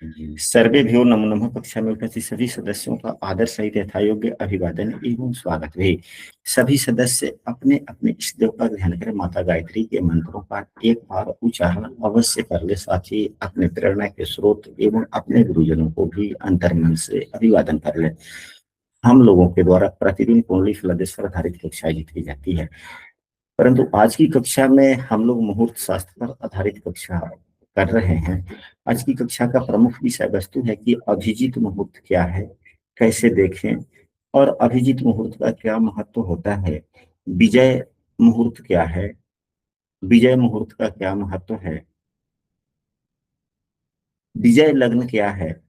सर्वेभ्यो नमो नमः। कक्षा में उपस्थित सभी सदस्यों का आदर सहित यथायोग्य अभिवादन एवं स्वागत है। सभी सदस्य अपने अपने इष्ट देव का ध्यान करें। माता गायत्री के मंत्रों का एक बार उच्चारण अवश्य कर ले। साथ ही अपने प्रेरणा के स्रोत एवं अपने गुरुजनों को भी अंतर्मन से अभिवादन कर ले। हम लोगों के द्वारा प्रतिदिन कुंडली फलादेश पर आधारित कक्षाएं दी जाती है, परंतु आज की कक्षा में हम लोग मुहूर्त शास्त्र पर आधारित कक्षा कर रहे हैं। आज की कक्षा का प्रमुख विषय वस्तु है कि अभिजीत मुहूर्त क्या है, कैसे देखें, और अभिजीत मुहूर्त का क्या महत्व होता है। विजय मुहूर्त क्या है, विजय मुहूर्त का क्या महत्व है, विजय लग्न क्या है,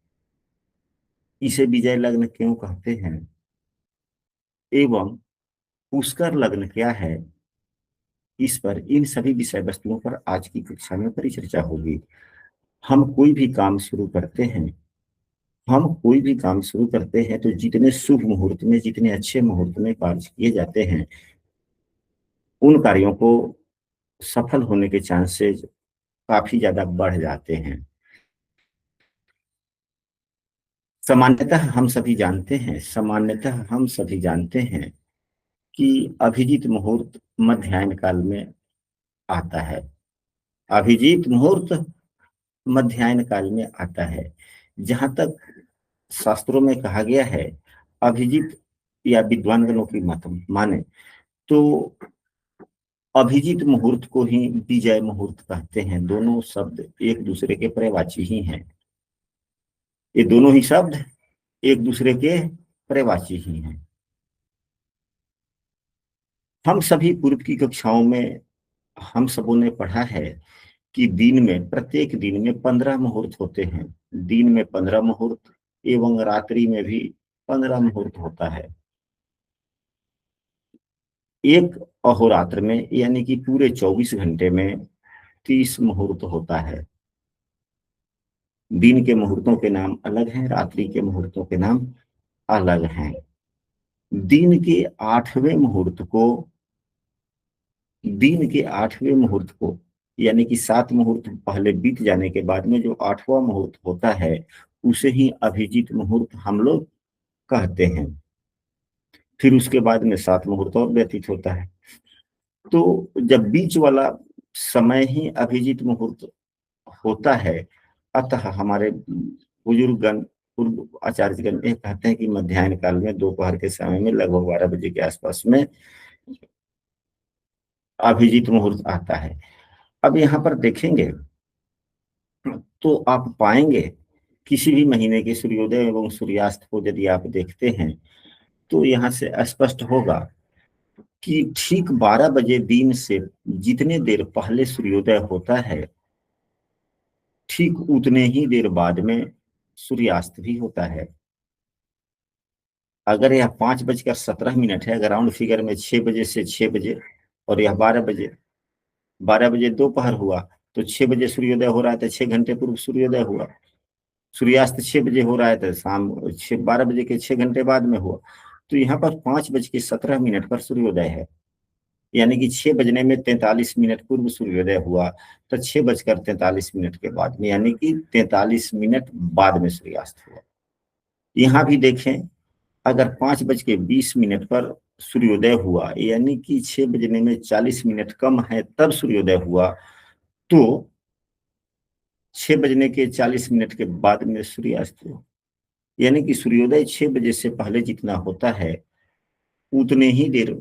इसे विजय लग्न क्यों कहते हैं, एवं पुष्कर लग्न क्या है। इस पर इन सभी विषय वस्तुओं पर आज की कक्षा में परिचर्चा होगी। हम कोई भी काम शुरू करते हैं तो जितने शुभ मुहूर्त में, जितने अच्छे मुहूर्त में कार्य किए जाते हैं, उन कार्यों को सफल होने के चांसेस काफी ज्यादा बढ़ जाते हैं। सामान्यतः हम सभी जानते हैं कि अभिजीत मुहूर्त मध्याह्न काल में आता है। अभिजीत मुहूर्त मध्याह्न काल में आता है। जहां तक शास्त्रों में कहा गया है, अभिजीत या विद्वानगणों की मत माने तो अभिजीत मुहूर्त को ही विजय मुहूर्त कहते हैं। दोनों शब्द एक दूसरे के पर्यायवाची ही हैं। ये दोनों ही शब्द एक दूसरे के पर्यायवाची ही हैं। हम सभी पूर्व की कक्षाओं में हम सबों ने पढ़ा है कि प्रत्येक दिन में 15 मुहूर्त होते हैं। दिन में 15 मुहूर्त एवं रात्रि में भी 15 मुहूर्त होता है। एक अहोरात्र में यानी कि पूरे 24 घंटे में 30 मुहूर्त होता है। दिन के मुहूर्तों के नाम अलग हैं, रात्रि के मुहूर्तों के नाम अलग हैं। दिन के आठवें मुहूर्त को यानी कि 7 मुहूर्त पहले बीत जाने के बाद में जो 8वां मुहूर्त होता है, उसे ही अभिजीत मुहूर्त हम लोग कहते हैं। फिर उसके बाद में 7 मुहूर्त और व्यतीत होता है। तो जब बीच वाला समय ही अभिजीत मुहूर्त होता है, अतः हमारे बुजुर्गगण, पूर्व आचार्यगण ये कहते हैं कि मध्याह्न काल में दोपहर के समय में लगभग 12 बजे के आसपास में अभिजीत मुहूर्त आता है। अब यहाँ पर देखेंगे तो आप पाएंगे किसी भी महीने के सूर्योदय एवं सूर्यास्त को यदि आप देखते हैं तो यहाँ से स्पष्ट होगा कि ठीक 12 बजे दिन से जितने देर पहले सूर्योदय होता है, ठीक उतने ही देर बाद में सूर्यास्त भी होता है। अगर यह 5:17 है, अगर राउंड फिगर में 6 बजे से 6 बजे, और यह 12 बजे दोपहर हुआ, तो 6 बजे सूर्योदय हो रहा है तो 6 घंटे पूर्व सूर्योदय हुआ। सूर्यास्त 6 बजे हो रहा है तो शाम 12 बजे के 6 घंटे बाद में हुआ। तो यहाँ पर 5:17 पर सूर्योदय है, यानी कि 6 बजने में 43 मिनट पूर्व सूर्योदय हुआ, तो 6:43 के बाद में यानी कि 43 मिनट बाद में सूर्यास्त हुआ। यहाँ भी देखें, अगर 5:20 पर सूर्योदय हुआ यानी कि 6 बजने में 40 मिनट कम है तब सूर्योदय हुआ, तो 6 बजने के 40 मिनट के बाद में सूर्यास्त हुआ। यानी कि सूर्योदय 6 बजे से पहले जितना होता है उतने ही देर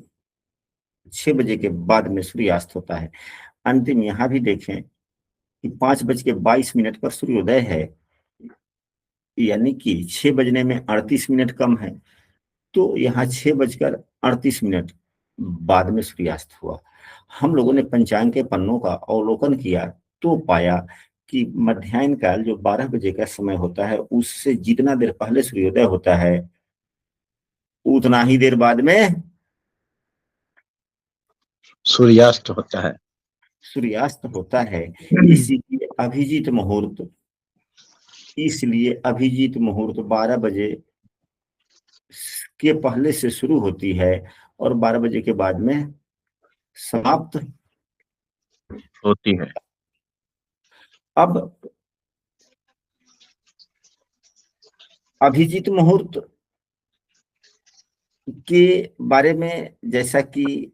6 बजे के बाद में सूर्यास्त होता है। अंतिम यहाँ भी देखें कि 5:22 पर सूर्योदय है, यानी कि 6 बजने में 38 मिनट कम है, तो यहाँ 6:38 बाद में सूर्यास्त हुआ। हम लोगों ने पंचांग के पन्नों का अवलोकन किया तो पाया कि मध्याह्न काल जो 12 बजे का समय होता है, उससे जितना देर पहले सूर्योदय होता है उतना ही देर बाद में सूर्यास्त होता है। इसलिए अभिजीत मुहूर्त 12 बजे के पहले से शुरू होती है और 12 बजे के बाद में समाप्त होती है। अब अभिजीत मुहूर्त के बारे में जैसा कि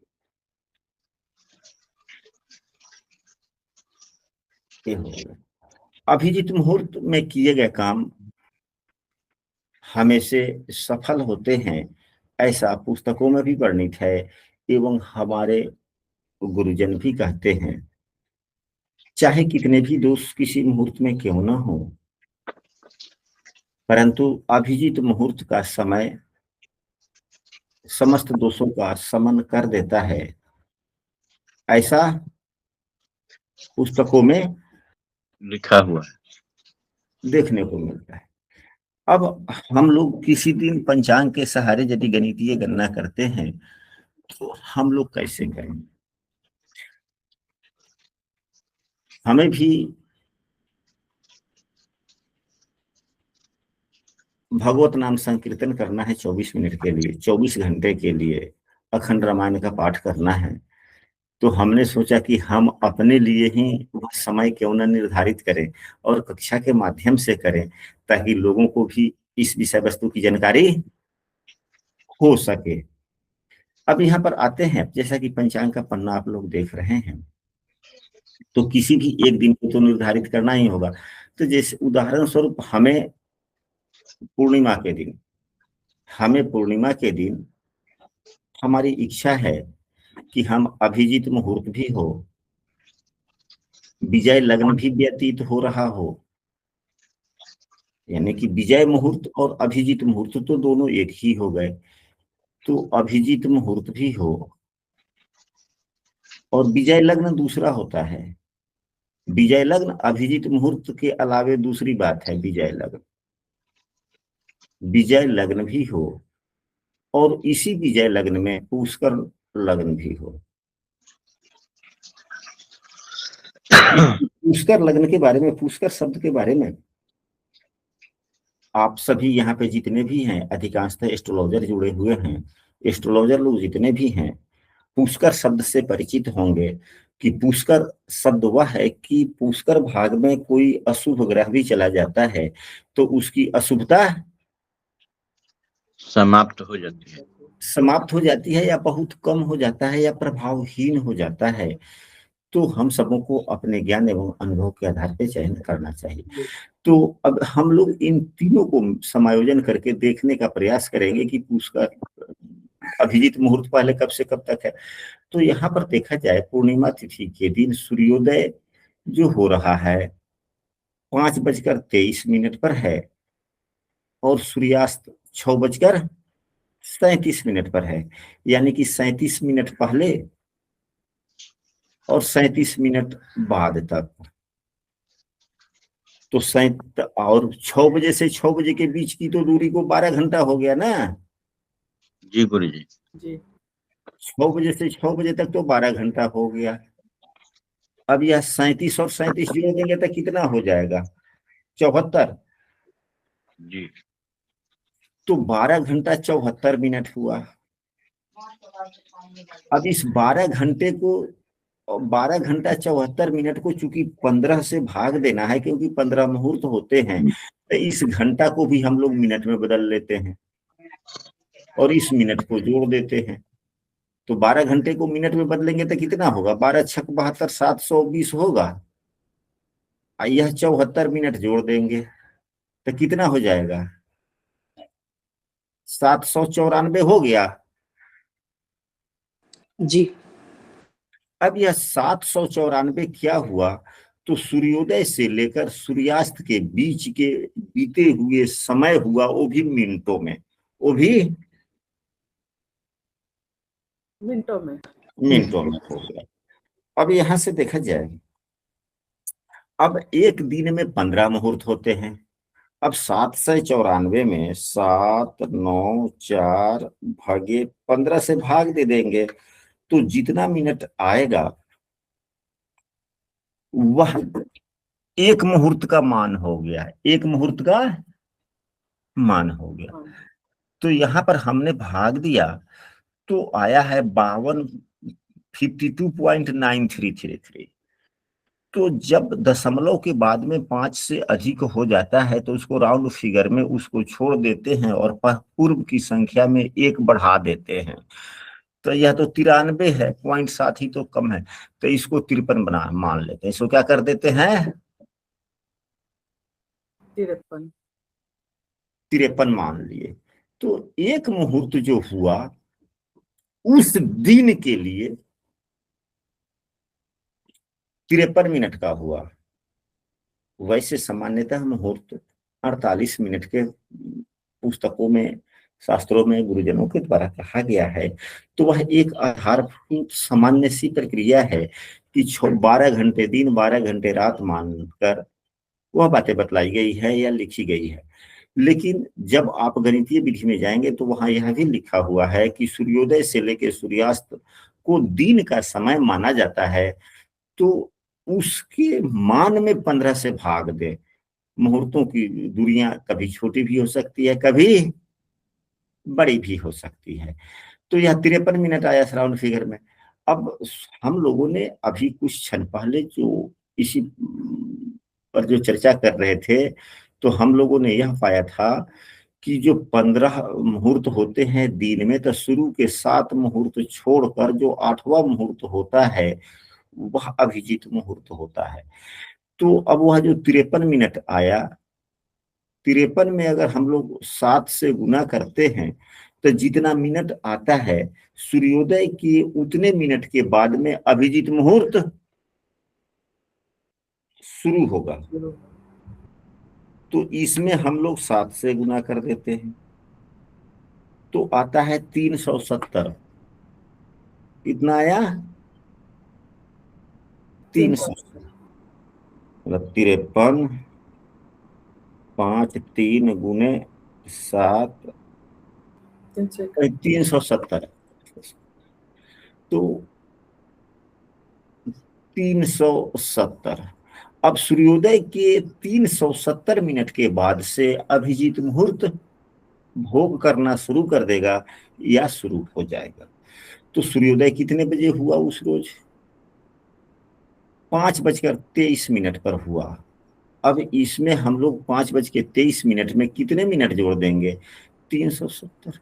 अभिजीत मुहूर्त में किए गए काम हमेशा सफल होते हैं, ऐसा पुस्तकों में भी वर्णित है एवं हमारे गुरुजन भी कहते हैं। चाहे कितने भी दोष किसी मुहूर्त में क्यों ना हो, परंतु अभिजीत मुहूर्त का समय समस्त दोषों का शमन कर देता है, ऐसा पुस्तकों में लिखा हुआ है। देखने को मिलता है। अब हम लोग किसी दिन पंचांग के सहारे यदि गणितीय गणना करते हैं तो हम लोग कैसे करें? हमें भी भगवत नाम संकीर्तन करना है 24 मिनट के लिए, 24 घंटे के लिए अखंड रामायण का पाठ करना है। तो हमने सोचा कि हम अपने लिए ही वह समय क्यों न निर्धारित करें और कक्षा के माध्यम से करें, ताकि लोगों को भी इस विषय वस्तु की जानकारी हो सके। अब यहाँ पर आते हैं, जैसा कि पंचांग का पन्ना आप लोग देख रहे हैं, तो किसी भी एक दिन को तो निर्धारित करना ही होगा। तो जैसे उदाहरण स्वरूप हमें पूर्णिमा के दिन हमारी इच्छा है कि हम अभिजीत मुहूर्त भी हो, विजय लग्न भी व्यतीत हो रहा हो, यानी कि विजय मुहूर्त और अभिजीत मुहूर्त तो दोनों एक ही हो गए, तो अभिजीत मुहूर्त भी हो और विजय लग्न दूसरा होता है। विजय लग्न अभिजीत मुहूर्त के अलावे दूसरी बात है, विजय लग्न भी हो और इसी विजय लग्न में पुष्कर लग्न भी हो। पुष्कर लग्न के बारे में, पुष्कर शब्द के बारे में आप सभी यहाँ पे जितने भी हैं, अधिकांशतः एस्ट्रोलॉजर जुड़े हुए हैं, एस्ट्रोलॉजर लोग जितने भी हैं, पुष्कर शब्द से परिचित होंगे कि पुष्कर शब्द वह है कि पुष्कर भाग में कोई अशुभ ग्रह भी चला जाता है तो उसकी अशुभता समाप्त हो जाती है या बहुत कम हो जाता है या प्रभावहीन हो जाता है। तो हम सबों को अपने ज्ञान एवं अनुभव के आधार पर चयन करना चाहिए। तो अब हम लोग इन तीनों को समायोजन करके देखने का प्रयास करेंगे कि पुष्कर अभिजीत मुहूर्त पहले कब से कब तक है। तो यहाँ पर देखा जाए, पूर्णिमा तिथि के दिन सूर्योदय जो हो रहा है 5:23 पर है और सूर्यास्त 6:37 पर है, यानी कि 37 मिनट पहले और 37 मिनट बाद तक। तो 6 बजे से 6 बजे के बीच की तो दूरी को 12 घंटा हो गया ना जी गुरु जी। 6 बजे से 6 बजे तक तो 12 घंटा हो गया। अब यह 37 और 37 जोड़ देंगे तो कितना हो जाएगा? 74 जी। तो 12 घंटा 74 मिनट हुआ। अब इस 12 घंटे को, 12 घंटा 74 मिनट को चूंकि 15 से भाग देना है, क्योंकि 15 मुहूर्त होते हैं, तो इस घंटा को भी हम लोग मिनट में बदल लेते हैं और इस मिनट को जोड़ देते हैं। तो 12 घंटे को मिनट में बदलेंगे तो कितना होगा? 12 छक 72, 720 होगा। यह 74 मिनट जोड़ देंगे तो कितना हो जाएगा? 794 हो गया जी। अब यह 794 क्या हुआ? तो सूर्योदय से लेकर सूर्यास्त के बीच के बीते हुए समय हुआ, वो भी मिनटों में, वो भी मिनटों में हो गया। अब यहां से देखा जाए, अब एक दिन में 15 मुहूर्त होते हैं। अब 794 में 7, 9, 4 भागे 15 से भाग दे देंगे तो जितना मिनट आएगा वह एक मुहूर्त का मान हो गया, एक मुहूर्त का मान हो गया। तो यहां पर हमने भाग दिया तो आया है 52, 52.933। तो जब दशमलव के बाद में 5 से अधिक हो जाता है तो उसको राउंड फिगर में उसको छोड़ देते हैं और पूर्व की संख्या में 1 बढ़ा देते हैं। तो यह तो 93 है, 0.7 ही तो कम है, तो इसको 53 बना मान लेते हैं। इसको क्या कर देते हैं? 53 53 मान लिए। तो एक मुहूर्त जो हुआ उस दिन के लिए 53 मिनट का हुआ। वैसे सामान्यतः मुहूर्त 48 मिनट के पुस्तकों में, शास्त्रों में गुरुजनों के द्वारा कहा गया है। तो वह एक आधारभूत सामान्य सी प्रक्रिया है कि 12 घंटे दिन 12 घंटे रात मानकर वह बातें बतलाई गई है या लिखी गई है। लेकिन जब आप गणितीय विधि में जाएंगे तो वहां यह भी लिखा हुआ है कि सूर्योदय से लेकर सूर्यास्त को दिन का समय माना जाता है, तो उसके मान में 15 से भाग दे। मुहूर्तों की दूरियां कभी छोटी भी हो सकती है, कभी बड़ी भी हो सकती है। तो यह 53 मिनट आया राउंड फिगर में। अब हम लोगों ने अभी कुछ क्षण पहले जो इसी पर जो चर्चा कर रहे थे, तो हम लोगों ने यह पाया था कि जो 15 मुहूर्त होते हैं दिन में, तो शुरू के 7 मुहूर्त छोड़कर जो 8वां मुहूर्त होता है वह अभिजीत मुहूर्त होता है। तो अब वह जो 53 मिनट आया, 53 में अगर हम लोग 7 से गुना करते हैं तो जितना मिनट आता है सूर्योदय के उतने मिनट के बाद में अभिजीत मुहूर्त शुरू होगा। तो इसमें हम लोग 7 से गुना कर देते हैं तो आता है 370। कितना आया? 300। मतलब 53 5 3 गुने 7 370। तो 370। अब सूर्योदय के 370 मिनट के बाद से अभिजीत मुहूर्त भोग करना शुरू कर देगा या शुरू हो जाएगा। तो सूर्योदय कितने बजे हुआ उस रोज? 5:23 पर हुआ। अब इसमें हम लोग 5:23 में कितने मिनट जोड़ देंगे? 370।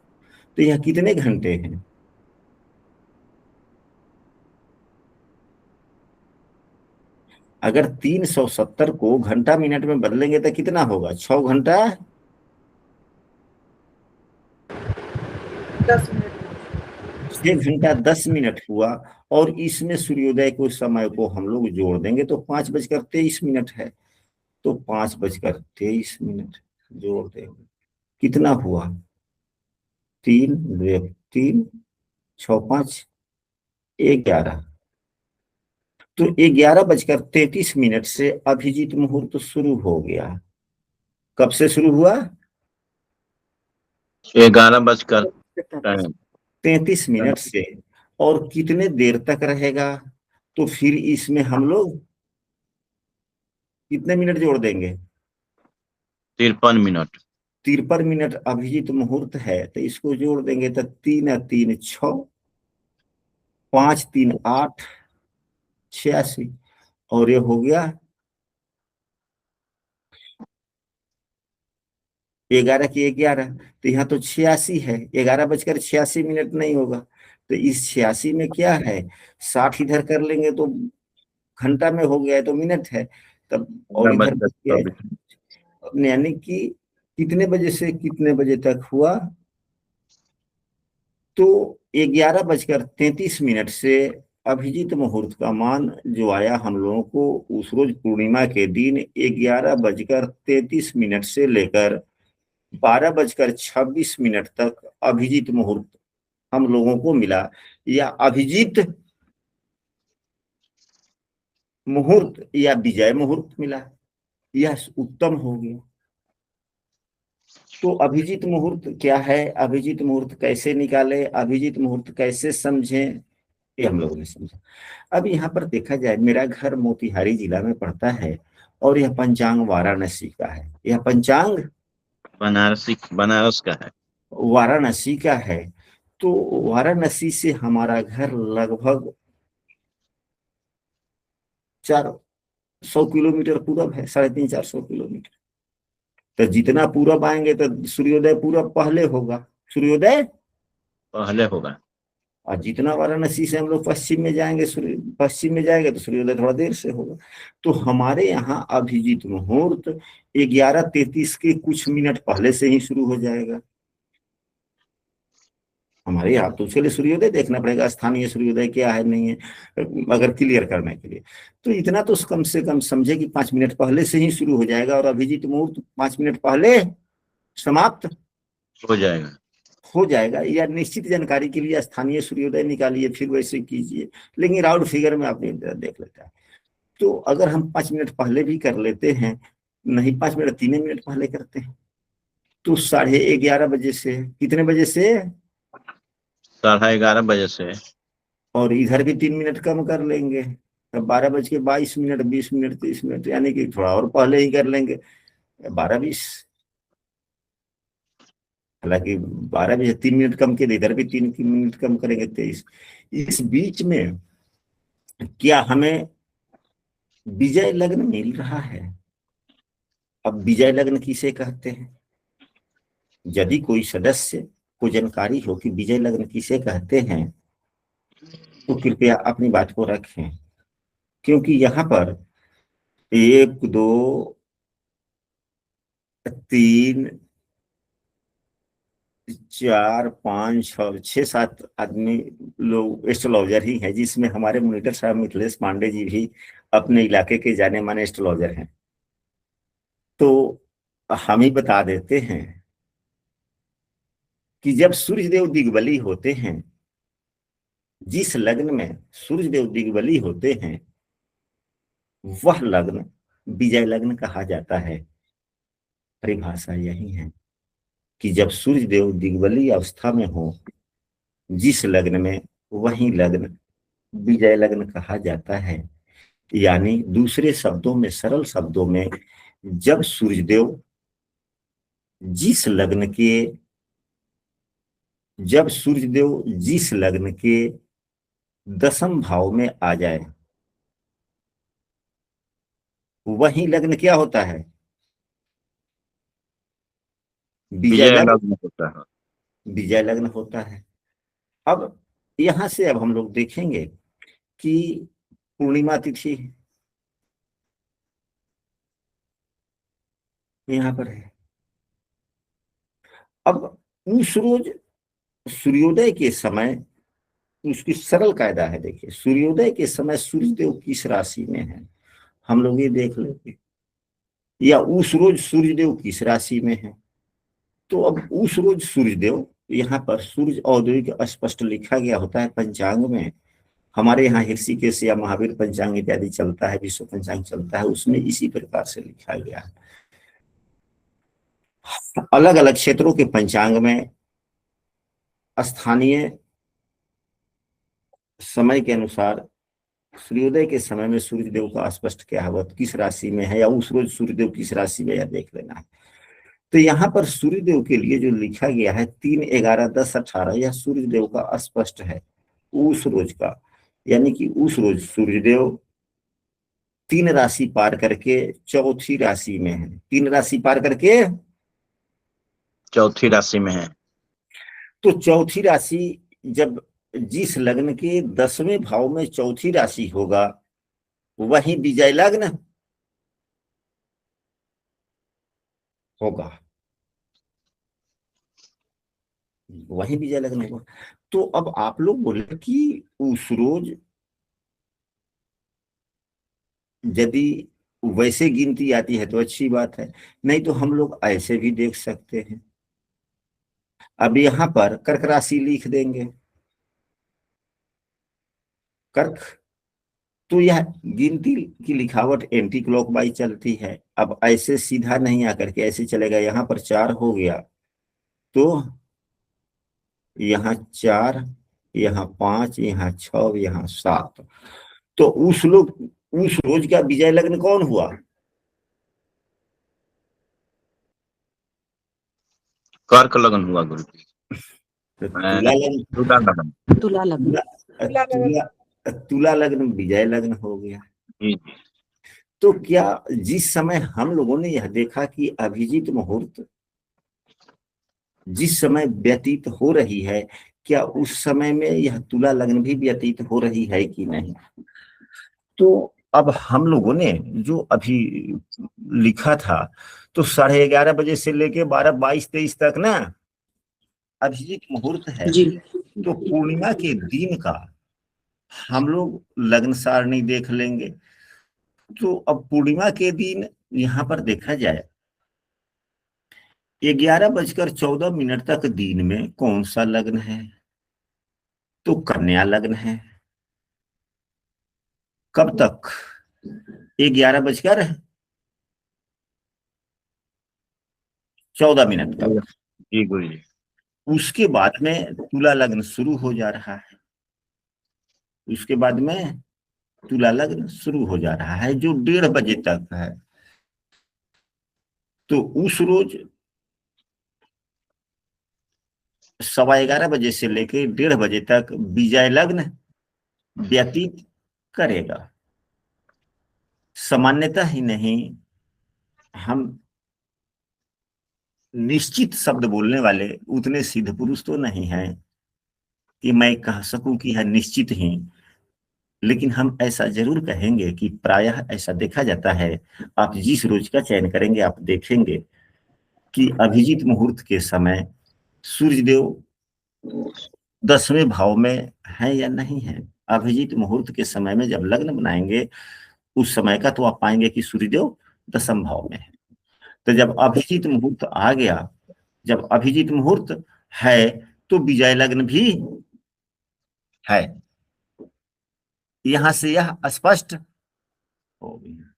तो यह कितने घंटे हैं? अगर 370 को घंटा मिनट में बदलेंगे तो कितना होगा? 6 घंटा 10 मिनट 6 घंटा 10 मिनट हुआ। और इसमें सूर्योदय को समय को हम लोग जोड़ देंगे तो 5:23 है। तो 5:23 जोड़ देंगे, कितना हुआ? 3 3 6 5 11। तो 11:33 से अभिजीत मुहूर्त शुरू हो गया। कब से शुरू हुआ? 11:33 से। और कितने देर तक रहेगा? तो फिर इसमें हम लोग कितने मिनट जोड़ देंगे? 53 मिनट। 53 मिनट अभिजीत मुहूर्त है तो इसको जोड़ देंगे तो 3 और 3 6, 5 3 8, 86। और ये हो गया 11 की 11। तो यहाँ तो 86 है, 11:86 नहीं होगा। तो इस 86 में क्या है? 60 इधर कर लेंगे तो घंटा में हो गया है तो मिनट है तब। और इधर बच गया 11:24 है। यानी कि कितने बजे से कितने बजे तक हुआ? तो 11:33 से अभिजीत मुहूर्त का मान जो आया हम लोगों को उस रोज पूर्णिमा के दिन 11:33 से लेकर 12:26 तक अभिजीत मुहूर्त हम लोगों को मिला, या अभिजीत मुहूर्त या विजय मुहूर्त मिला। यह उत्तम हो गया। तो अभिजीत मुहूर्त क्या है, अभिजीत मुहूर्त कैसे निकाले, अभिजीत मुहूर्त कैसे समझें, ये हम लोगों ने समझा। अब यहाँ पर देखा जाए, मेरा घर मोतिहारी जिला में पड़ता है और यह पंचांग वाराणसी का है। यह पंचांग बनारस का है। वाराणसी का है। तो वाराणसी से हमारा घर लगभग 4 100 किलोमीटर पूरब है, 350-400 किलोमीटर। तो जितना पूरब आएंगे तो सूर्योदय पूरब पहले होगा, सूर्योदय। पहले होगा। और जितना वाराणसी से हम लोग पश्चिम में जाएंगे, पश्चिम में जाएंगे तो सूर्योदय थोड़ा देर से होगा। तो हमारे यहाँ अभिजीत मुहूर्त 11:33 के कुछ मिनट पहले से ही शुरू हो जाएगा। हमारे यहाँ तो चले सूर्योदय देखना पड़ेगा, स्थानीय सूर्योदय क्या है नहीं है, अगर क्लियर करने के लिए। तो इतना तो कम से कम समझे कि 5 मिनट पहले से ही शुरू हो जाएगा, और अभिजीत मुहूर्त 5 मिनट पहले समाप्त हो जाएगा। या निश्चित जानकारी के लिए स्थानीय सूर्योदय निकालिए, फिर वैसे कीजिए, लेकिन राउंड फिगर में आपने देख लेता है। तो अगर हम 5 मिनट पहले भी कर लेते हैं, नहीं 5 मिनट 3 मिनट पहले करते हैं, तो 11:30 बजे से कितने बजे से? 11:30 बजे से। और इधर भी 3 मिनट कम कर लेंगे, तब 12:22, 20 मिनट, 30 मिनट, यानी कि थोड़ा और पहले ही कर लेंगे, 12:20। हालांकि 12 बजे 3 मिनट कम के, इधर भी 3 मिनट कम करेंगे, 23। इस बीच में क्या हमें विजय लग्न मिल रहा है? अब विजय लग्न किसे कहते हैं? यदि कोई सदस्य को जानकारी हो कि विजय लग्न किसे कहते हैं, तो कृपया अपनी बात को रखें, क्योंकि यहाँ पर 1 2 3 4 5 6 6 7 आदमी लोग एस्ट्रोलॉजर ही हैं, जिसमें हमारे मॉनिटर साहब मिथिलेश पांडे जी भी अपने इलाके के जाने माने एस्ट्रोलॉजर हैं। तो हम ही बता देते हैं कि जब सूर्यदेव दिग्बली होते हैं, जिस लग्न में सूर्यदेव दिग्बली होते हैं, वह लग्न विजय लग्न कहा जाता है। परिभाषा यही है कि जब सूर्यदेव दिग्बली अवस्था में हो जिस लग्न में, वही लग्न विजय लग्न कहा जाता है। यानी दूसरे शब्दों में, सरल शब्दों में, जब सूर्यदेव जिस लग्न के 10वें भाव में आ जाए, वही लग्न क्या होता है? विजय लग्न होता है। विजय लग्न होता है। अब यहां से अब हम लोग देखेंगे कि पूर्णिमा तिथि यहां पर है। अब उस रोज सूर्योदय के समय, उसकी सरल कायदा है, देखिए सूर्योदय के समय सूर्यदेव किस राशि में है, हम लोग ये देख लेंगे, या उस रोज सूर्यदेव किस राशि में है। तो अब उस रोज सूर्यदेव, यहाँ पर सूर्य औद्योगिक स्पष्ट लिखा गया होता है पंचांग में। हमारे यहाँ ऋषिकेश या महावीर पंचांग इत्यादि चलता है, विश्व पंचांग चलता है, उसमें इसी प्रकार से लिखा गया है। अलग अलग क्षेत्रों के पंचांग में स्थानीय समय के अनुसार सूर्योदय के समय में सूर्यदेव का स्पष्ट क्या है, वह किस राशि में है, या उस रोज सूर्यदेव किस राशि में, या देख लेना है। तो यहाँ पर सूर्यदेव के लिए जो लिखा गया है 3 11 10 18, यह सूर्यदेव का स्पष्ट है उस रोज का। यानी कि उस रोज सूर्यदेव 3 राशि पार करके चौथी राशि में है, 3 राशि पार करके चौथी राशि में है। तो चौथी राशि, जब जिस लग्न के 10वें भाव में चौथी राशि होगा, वही विजय लग्न होगा, वही विजय लग्न होगा। तो अब आप लोग बोले कि उस रोज यदि वैसे गिनती आती है तो अच्छी बात है, नहीं तो हम लोग ऐसे भी देख सकते हैं। अब यहां पर कर्क राशि लिख देंगे, कर्क। तो यह गिनती की लिखावट एंटी क्लॉकवाइज चलती है। अब ऐसे सीधा नहीं आकर के ऐसे चलेगा, यहाँ पर 4 हो गया, तो यहाँ 4, यहाँ 5, यहाँ 6, यहाँ 7। तो उस रोज का विजय लग्न कौन हुआ? कर्क लगन हुआ गुरु जी। तुला लग्न, तुला लगन। तुला लग्न। तुला लग्न विजय लग्न हो गया। जी। तो क्या जिस समय हम लोगों ने यह देखा कि अभिजीत मुहूर्त जिस समय व्यतीत हो रही है, क्या उस समय में यह तुला लग्न भी व्यतीत हो रही है कि नहीं? तो अब हम लोगों ने जो अभी लिखा था, तो 11:30 बजे से लेके 12:22-23 तक ना अभिजीत मुहूर्त है। जी। तो पूर्णिमा के दिन का हम लोग लग्न सारणी देख लेंगे। तो अब पूर्णिमा के दिन यहाँ पर देखा जाए, 11:14 तक दिन में कौन सा लग्न है? तो कन्या लग्न है। कब तक? 11:14 तक। जी गुरुजी। उसके बाद में तुला लग्न शुरू हो जा रहा है। उसके बाद में तुला लग्न शुरू हो जा रहा है, जो 1:30 बजे तक है। तो उस रोज 11:15 बजे से लेके 1:30 बजे तक विजय लग्न व्यतीत करेगा। सामान्यतः ही नहीं, हम निश्चित शब्द बोलने वाले उतने सिद्ध पुरुष तो नहीं हैं कि मैं कह सकूं कि यह निश्चित ही, लेकिन हम ऐसा जरूर कहेंगे कि प्रायः ऐसा देखा जाता है। आप जिस रोज का चयन करेंगे, आप देखेंगे कि अभिजीत मुहूर्त के समय सूर्यदेव 10वें भाव में है या नहीं है। अभिजीत मुहूर्त के समय में जब लग्न बनाएंगे उस समय का, तो आप पाएंगे कि सूर्यदेव 10वें भाव में है। तो जब अभिजीत मुहूर्त आ गया, जब अभिजीत मुहूर्त है, तो विजय लग्न भी है। यहां से यह स्पष्ट हो गया।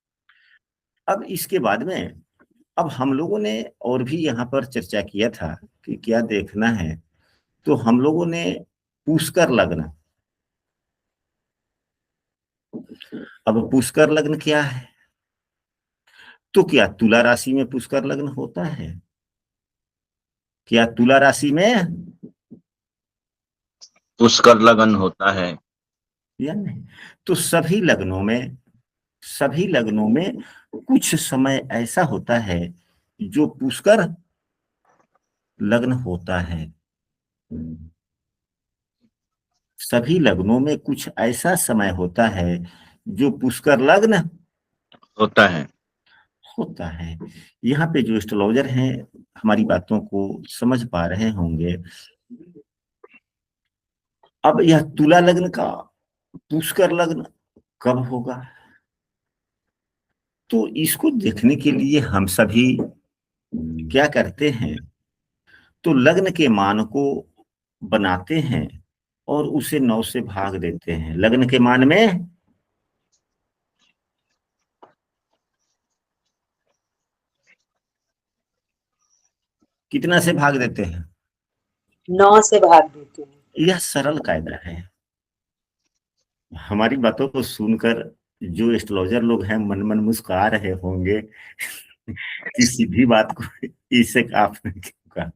अब इसके बाद में अब हम लोगों ने और भी यहाँ पर चर्चा किया था कि क्या देखना है। तो हम लोगों ने पुष्कर लग्न, अब पुष्कर लग्न क्या है? तो क्या तुला राशि में पुष्कर लग्न होता है? क्या तुला राशि में पुष्कर लगन होता है या नहीं? तो सभी लग्नों में कुछ समय ऐसा होता है जो पुष्कर लग्न होता है। सभी लग्नों में कुछ ऐसा समय होता है जो पुष्कर लग्न होता है। होता है। यहाँ पे जो एस्ट्रोलॉजर हैं हमारी बातों को समझ पा रहे होंगे। अब यह तुला लग्न का पुष्कर लग्न कब होगा? तो इसको देखने के लिए हम सभी क्या करते हैं, तो लग्न के मान को बनाते हैं और उसे 9 से भाग देते हैं। लग्न के मान में कितना से भाग देते हैं? 9 से भाग देते हैं। यह सरल कायदा है। हमारी बातों को सुनकर जो एस्ट्रोलॉजर लोग हैं मन मन मुस्कुरा रहे होंगे कि सीधी बात को इसे आपने क्यों कहा।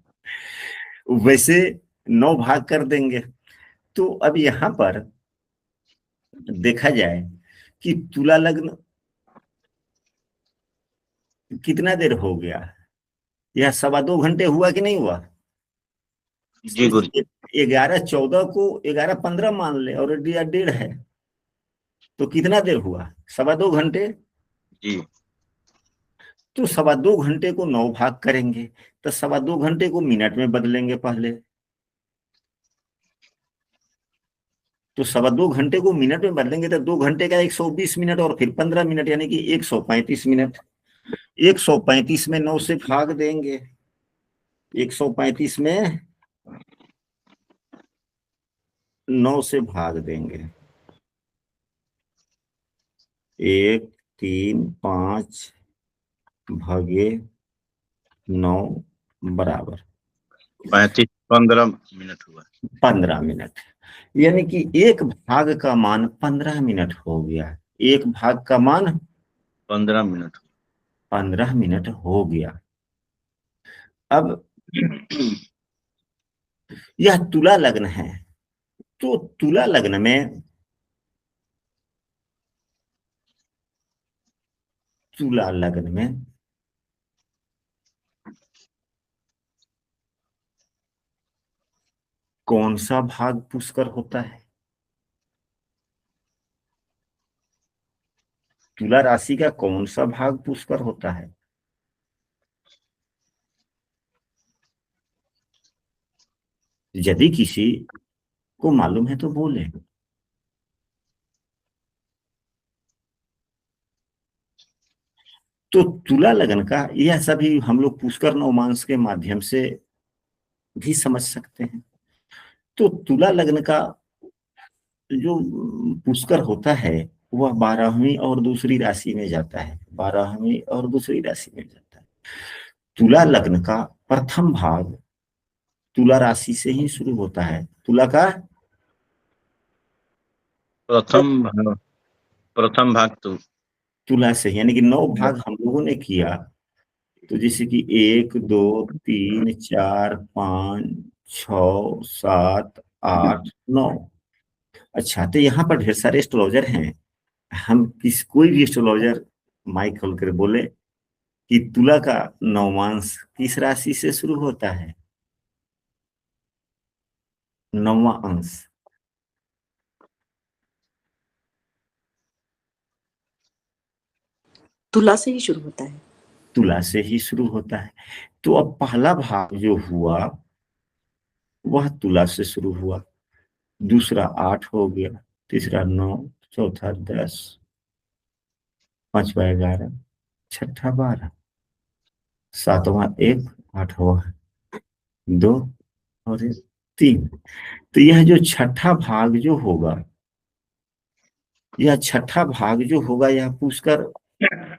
वैसे 9 भाग कर देंगे। तो अब यहाँ पर देखा जाए कि तुला लग्न कितना देर हो गया, यह 2.25 घंटे हुआ कि नहीं हुआ? जी गुरुजी। 11:14 को 11:15 मान ले और 1:30 है, तो कितना देर हुआ? 2.25 घंटे। जी। तो 2.25 घंटे को 9 भाग करेंगे, तो 2.25 घंटे को मिनट में बदलेंगे पहले। तो 2.25 घंटे को मिनट में बदलेंगे तो 2 घंटे का 120 मिनट और फिर 15 मिनट, यानी कि 135 मिनट। 135 में 9 से भाग देंगे। 135 में 9 से भाग देंगे। 1, 3, 5 भागे 9 बराबर 15 हुआ। 15 मिनट। यानी कि एक भाग का मान 15 मिनट हो गया। एक भाग का मान 15 मिनट। 15 मिनट हो गया। अब यह तुला लग्न है। तो तुला लग्न में तुला लग्न में कौन सा भाग पुष्कर होता है? तुला राशि का कौन सा भाग पुष्कर होता है? यदि किसी को मालूम है तो बोले। तो तुला लगन का यह सभी हम लोग पुष्कर नवमांस के माध्यम से भी समझ सकते हैं। तो तुला लगन का जो पुष्कर होता है वह 12वीं और दूसरी राशि में जाता है, 12वीं और दूसरी राशि में जाता है। तुला लग्न का प्रथम भाग तुला राशि से ही शुरू होता है। तुला का प्रथम भाग तो तुला से, यानी कि 9 भाग हम लोगों ने किया। तो जैसे कि 1 2 3 4 5 6 7 8 9। अच्छा, तो यहाँ पर ढेर सारे एस्ट्रोलॉजर हैं। हम कोई भी एस्ट्रोलॉजर माइक खोल कर बोले कि तुला का नवमांश किस राशि से शुरू होता है? 9वां अंश तुला से ही शुरू होता है। तुला से ही शुरू होता है। तो अब पहला भाग जो हुआ वह तुला से शुरू हुआ, दूसरा 8 हो गया, तीसरा 9, चौथा 10, पांचवा 11, छठा 12, सातवां 1, आठवां 2 और 3। तो यह जो छठा भाग जो होगा, यह छठा भाग जो होगा यह पुष्कर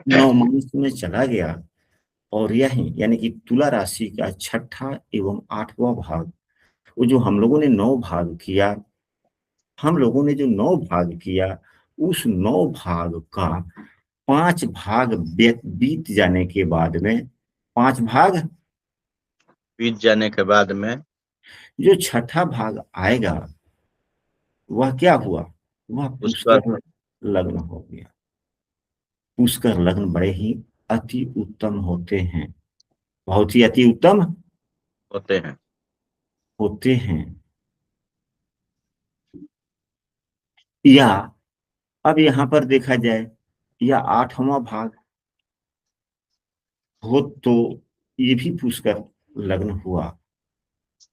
नवमांश में चला गया। और यही यानी कि तुला राशि का छठा एवं 8वां भाग, वो जो हम लोगों ने 9 भाग किया, हम लोगों ने जो 9 भाग किया, उस 9 भाग का 5 भाग बीत जाने के बाद में, 5 भाग बीत जाने के बाद में जो छठा भाग आएगा वह क्या हुआ? वह पुष्कर लग्न हो गया। पुष्कर लग्न बड़े ही अति उत्तम होते हैं, बहुत ही अति उत्तम होते हैं। होते हैं। या अब यहां पर देखा जाए, या 8वां भाग हो तो ये भी पुष्कर लग्न हुआ,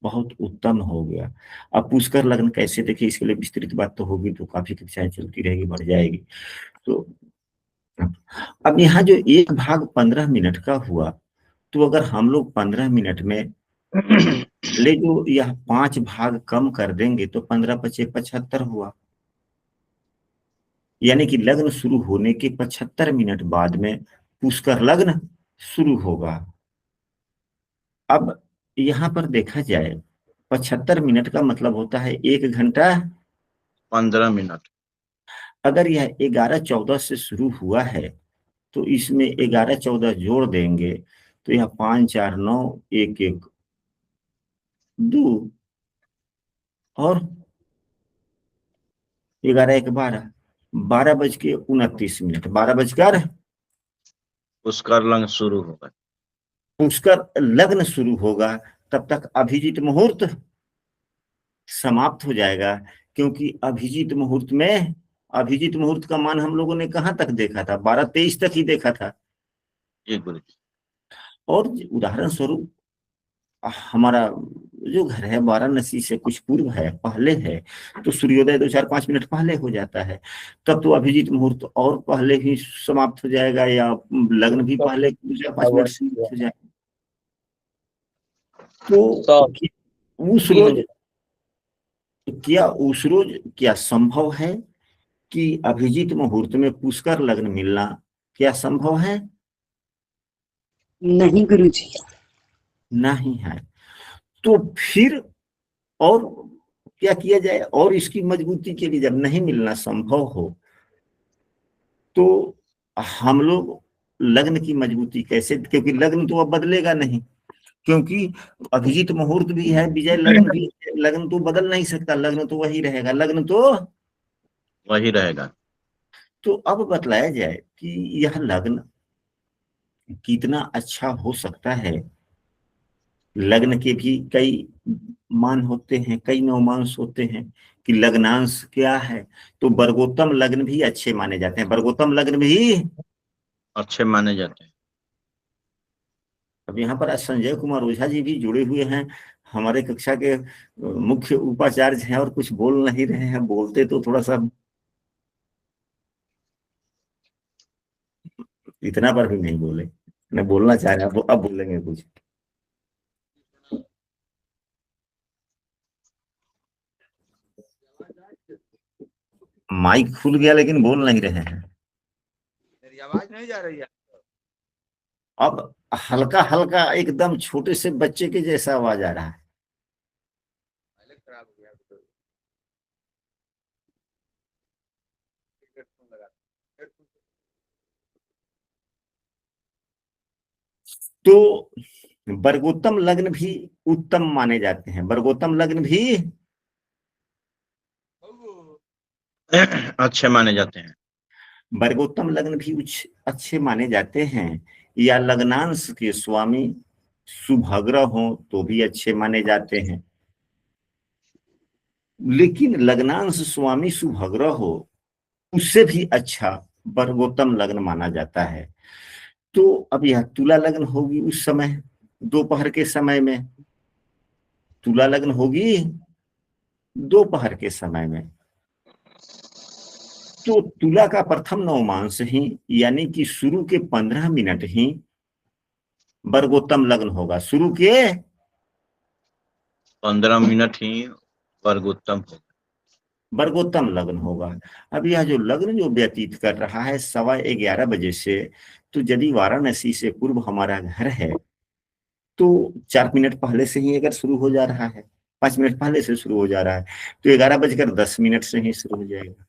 बहुत उत्तम हो गया। अब पुष्कर लग्न कैसे देखे, इसके लिए विस्तृत बात तो होगी, तो काफी कक्षाएं चलती रहेगी, बढ़ जाएगी। तो अब यहाँ जो एक भाग 15 मिनट का हुआ, तो अगर हम लोग 15 मिनट में ले जो यह 5 भाग कम कर देंगे तो 15 पचे 75 हुआ। यानी कि लग्न शुरू होने के 75 मिनट बाद में पुष्कर लग्न शुरू होगा। अब यहाँ पर देखा जाए, 75 मिनट का मतलब होता है 1 घंटा 15 मिनट। अगर यह 11-14 से शुरू हुआ है तो इसमें 11-14 जोड़ देंगे तो यह 5 4 9 1 1 2 और 11 1 12, 12:29, 12 बजकर पुष्कर लग्न शुरू होगा। पुष्कर लग्न शुरू होगा। तब तक अभिजीत मुहूर्त समाप्त हो जाएगा, क्योंकि अभिजीत मुहूर्त में, अभिजीत मुहूर्त का मान हम लोगों ने कहां तक देखा था? 12-23 तक ही देखा था। जी गुरु जी। और उदाहरण स्वरूप हमारा जो घर है वाराणसी से कुछ पूर्व है, पहले है, तो सूर्योदय 2-4-5 मिनट पहले हो जाता है। तब तो अभिजीत मुहूर्त और पहले ही समाप्त हो जाएगा, या लग्न भी पहले 2-4-5 मिनट समाप्त हो जाएगा। तो उस रोज क्या संभव है कि अभिजीत मुहूर्त में पुष्कर लग्न मिलना क्या संभव है? नहीं गुरुजी। नहीं है। तो फिर और क्या किया जाए? और इसकी मजबूती के लिए, जब नहीं मिलना संभव हो, तो हम लोग लग्न की मजबूती कैसे, क्योंकि लग्न तो अब बदलेगा नहीं, क्योंकि अभिजीत मुहूर्त भी है, विजय लग्न भी है, लग्न तो बदल नहीं सकता, लग्न तो वही रहेगा, लग्न तो वही रहेगा। तो अब बतलाया जाए कि यह लग्न कितना अच्छा हो सकता है। लग्न के भी कई मान होते हैं, कई नवमांश होते हैं कि लग्नांश क्या है। तो वर्गोत्तम लग्न भी अच्छे माने जाते हैं, वर्गोत्तम लग्न भी। अच्छे माने जाते हैं। अब यहाँ पर आज संजय कुमार ओझा जी भी जुड़े हुए हैं, हमारे कक्षा के मुख्य उपाचार्य हैं, और कुछ बोल नहीं रहे हैं। बोलते तो थोड़ा सा, इतना पर भी नहीं बोले। मैं बोलना चाह रहा हूँ, अब बोलेंगे कुछ। माइक खुल गया लेकिन बोल नहीं रहे हैं। मेरी आवाज नहीं जा रही है? अब हल्का हल्का एकदम छोटे से बच्चे के जैसा आवाज आ रहा है। पहले खराब हो गया तो हेडफोन लगा। तो वर्गोत्तम लग्न भी उत्तम माने जाते हैं, वर्गोत्तम लग्न भी अच्छे माने जाते हैं। वर्गोत्तम लग्न भी अच्छे माने जाते हैं। या लग्नांश के स्वामी सुभग्रह हो तो भी अच्छे माने जाते हैं। लेकिन लग्नांश स्वामी सुभग्रह हो उससे भी अच्छा वर्गोत्तम लग्न माना जाता है। तो अब यह तुला लग्न होगी उस समय, दोपहर के समय में तुला लग्न होगी दोपहर के समय में। तो तुला का प्रथम नवमांश ही यानी कि शुरू के 15 मिनट ही वर्गोत्तम लग्न होगा। शुरू के 15 मिनट ही वर्गोत्तम होगा। वर्गोत्तम लग्न होगा। अब यह जो लग्न जो व्यतीत कर रहा है 11:15 बजे से, तो यदि वाराणसी से पूर्व हमारा घर है तो 4 मिनट पहले से ही अगर शुरू हो जा रहा है, 5 मिनट पहले से शुरू हो जा रहा है, तो 11:10 से ही शुरू हो जाएगा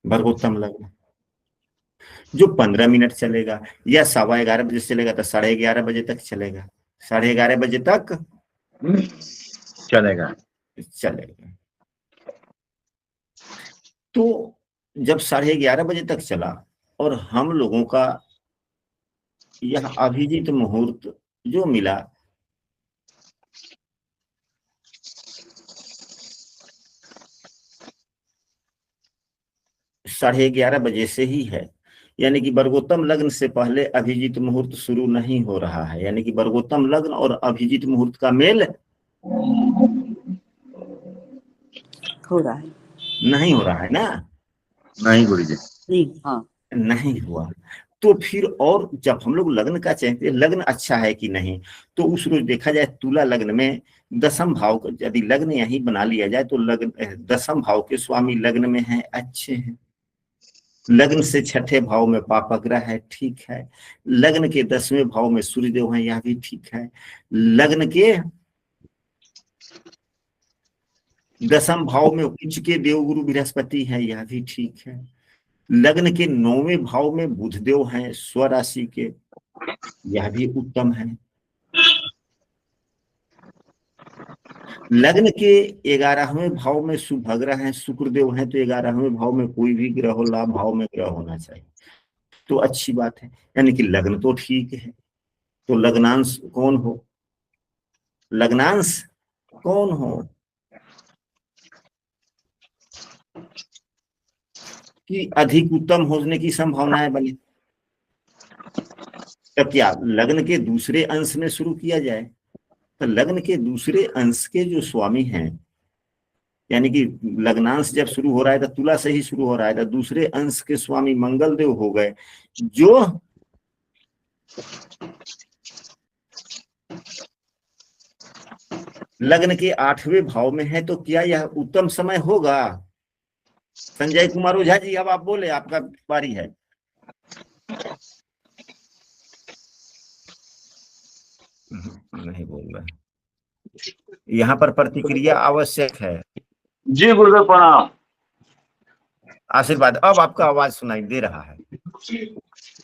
वर्गोत्तम लग्न। जो 15 मिनट चलेगा या 11:15 बजे से चलेगा तो 11:30 बजे तक चलेगा, 11:30 बजे तक चलेगा। चलेगा। तो जब 11:30 बजे तक चला और हम लोगों का यह अभिजीत मुहूर्त जो मिला 11:30 बजे से ही है, यानी कि वर्गोत्तम लग्न से पहले अभिजीत मुहूर्त शुरू नहीं हो रहा है। यानी कि वर्गोत्तम लग्न और अभिजीत मुहूर्त का मेल हो रहा है। नहीं हो रहा है ना। नहीं गुरुजी। नहीं, हाँ। नहीं हुआ तो फिर, और जब हम लोग लग्न का चाहते लग्न अच्छा है कि नहीं, तो उस रोज देखा जाए तुला लग्न में दसम भाव का यदि लग्न यही बना लिया जाए तो लग्न दसम भाव के स्वामी लग्न में है, अच्छे हैं। लग्न से छठे भाव में पापग्रह है, ठीक है। लग्न के 10वें भाव में सूर्यदेव है, यह भी ठीक है। लग्न के 10म भाव में उच्च के देवगुरु बृहस्पति है, यह भी ठीक है। लग्न के 9वें भाव में बुधदेव हैं स्वराशि के, यह भी उत्तम है। लग्न के 11वें भाव में सुभग्रह हैं, शुक्रदेव हैं, तो 11वें भाव में कोई भी ग्रह हो, लाभ भाव में ग्रह होना चाहिए, तो अच्छी बात है। यानी कि लग्न तो ठीक है। तो लग्नांश कौन हो, लग्नांश कौन हो कि अधिक उत्तम होने की संभावनाएं बनी। तो क्या लग्न के दूसरे अंश में शुरू किया जाए? तो लग्न के दूसरे अंश के जो स्वामी हैं, यानी कि लग्नांश जब शुरू हो रहा है तो तुला से ही शुरू हो रहा है, तो दूसरे अंश के स्वामी मंगल देव हो गए, जो लग्न के 8वें भाव में है। तो क्या यह उत्तम समय होगा? संजय कुमार ओझा जी, अब आप बोले, आपका बारी है। नहीं बोल रहे, यहाँ पर प्रतिक्रिया आवश्यक है। जी गुरुदेव प्रणाम। आशीर्वाद। अब आपका आवाज सुनाई दे रहा है।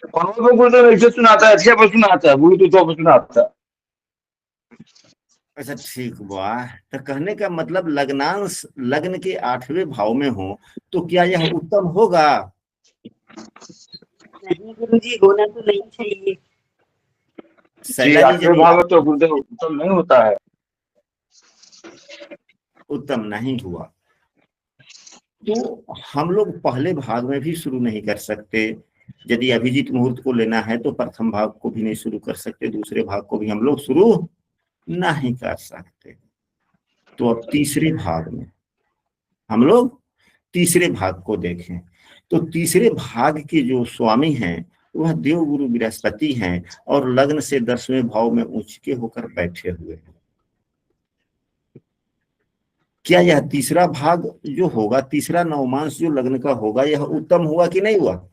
गुरुदेव ऐसे सुनाता है, अच्छे पर सुनाता है, ब्लूटूथ पर सुनाता है। अच्छा ठीक हुआ। तो कहने का मतलब लग्नांश लग्न के 8वें भाव में हो तो क्या यह उत्तम होगा? नहीं गुरुजी, होना तो नहीं चाहिए। जी शैला जी आठवें यदि भाव में तो गुरुदेव उत्तम नहीं होता है। उत्तम नहीं हुआ तो हम लोग पहले भाग में भी शुरू नहीं कर सकते। यदि अभिजीत मुहूर्त को लेना है तो प्रथम भाग को भी नहीं शुरू कर सकते, दूसरे भाग को भी हम लोग शुरू नहीं कर सकते। तो अब तीसरे भाग में हम लोग तीसरे भाग को देखें तो तीसरे भाग के जो स्वामी हैं वह देवगुरु बृहस्पति हैं और लग्न से 10वें भाव में उच्च के होकर बैठे हुए हैं। क्या यह तीसरा भाग जो होगा, तीसरा नवमांश जो लग्न का होगा, यह उत्तम हुआ कि नहीं हुआ?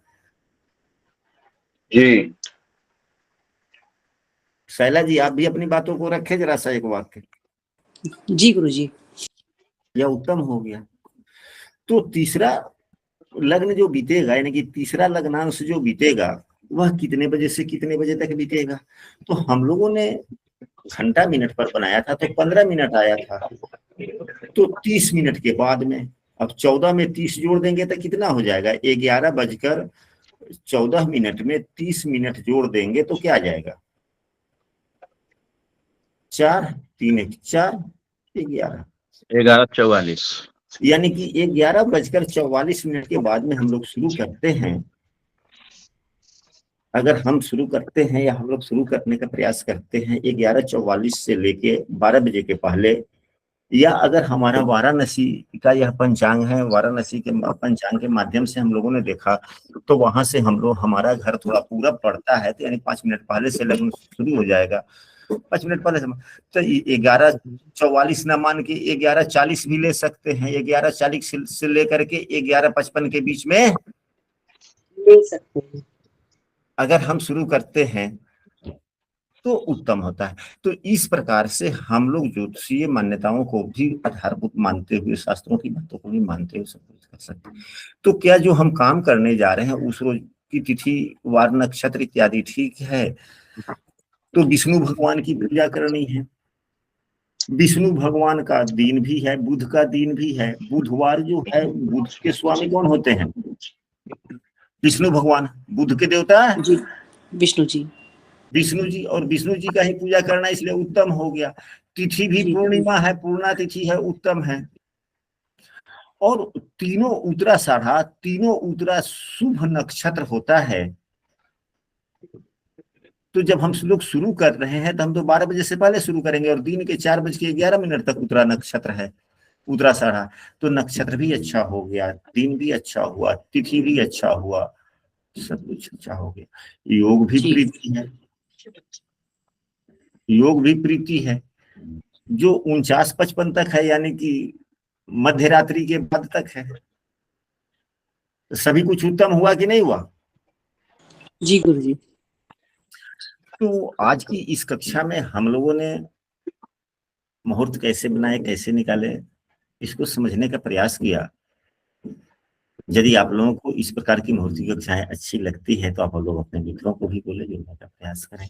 जी शैला जी आप भी अपनी बातों को रखें जरा सा एक वाक्य। जी गुरुजी। यह उत्तम हो गया। तो तीसरा लग्न जो बीतेगा यानी कि तीसरा लग्नांश जो बीतेगा वह कितने बजे से कितने बजे तक बीतेगा? तो हम लोगों ने घंटा मिनट पर बनाया था तो 15 मिनट आया था, तो 30 मिनट के बाद में अब 14 में 30 जोड़ देंगे तो कितना हो जाएगा? 11:14 में 30 मिनट जोड़ देंगे तो क्या आ जाएगा? 4 3 1 4 11 11:44। यानी कि 11:44 के बाद में हम लोग शुरू करते हैं। अगर हम शुरू करते हैं या हम लोग शुरू करने का प्रयास करते हैं 11:44 से लेके 12 बजे के पहले, या अगर हमारा वाराणसी का यह पंचांग है, वाराणसी के पंचांग के माध्यम से हम लोगों ने देखा तो वहां से हम लोग, हमारा घर थोड़ा पूरब पड़ता है तो यानी 5 मिनट पहले से लगन शुरू हो जाएगा। 5 मिनट पहले से तो 11:44 न मान के 11:40 भी ले सकते हैं। 11:40 से लेकर के 11:55 के बीच में ले सकते हैं। अगर हम शुरू करते हैं तो उत्तम होता है। तो इस प्रकार से हम लोग ज्योतिषीय मान्यताओं को भी आधारभूत मानते हुए, शास्त्रों की बातों को भी मानते हुए सब कुछ कर सकते हैं। तो क्या जो हम काम करने जा रहे हैं उस रोज की तिथि, वार, नक्षत्र इत्यादि ठीक है, तो विष्णु भगवान की पूजा करनी है। विष्णु भगवान का दिन भी है, बुध का दिन भी है। बुधवार जो है, बुध के स्वामी कौन होते हैं? विष्णु भगवान, बुध के देवता है जी विष्णु जी। विष्णु जी, और विष्णु जी का ही पूजा करना इसलिए उत्तम हो गया। तिथि भी जी। पूर्णिमा है, पूर्णा तिथि है, उत्तम है। और तीनों उत्तराषाढ़ा, तीनों उत्तरा शुभ नक्षत्र होता है। तो जब हम लोग शुरू कर रहे हैं तो हम तो 12 बजे से पहले शुरू करेंगे और दिन के 4:11 तक उत्तरा नक्षत्र है, उत्तराषाढ़ा। तो नक्षत्र भी अच्छा हो गया, दिन भी अच्छा हुआ, तिथि भी अच्छा हुआ, सब कुछ अच्छा हो गया। योग भी जी। प्रीति है, योग भी प्रीति है जो 49-55 तक है, यानी कि मध्य रात्रि के बाद तक है। सभी कुछ उत्तम हुआ कि नहीं हुआ? जी गुरुजी। तो आज की इस कक्षा में हम लोगों ने मुहूर्त कैसे बनाए, कैसे निकाले, इसको समझने का प्रयास किया। यदि आप लोगों को इस प्रकार की मुहूर्त की कक्षाएं अच्छी लगती है तो आप लोग अपने मित्रों को भी बोले, जोड़ने का प्रयास करें।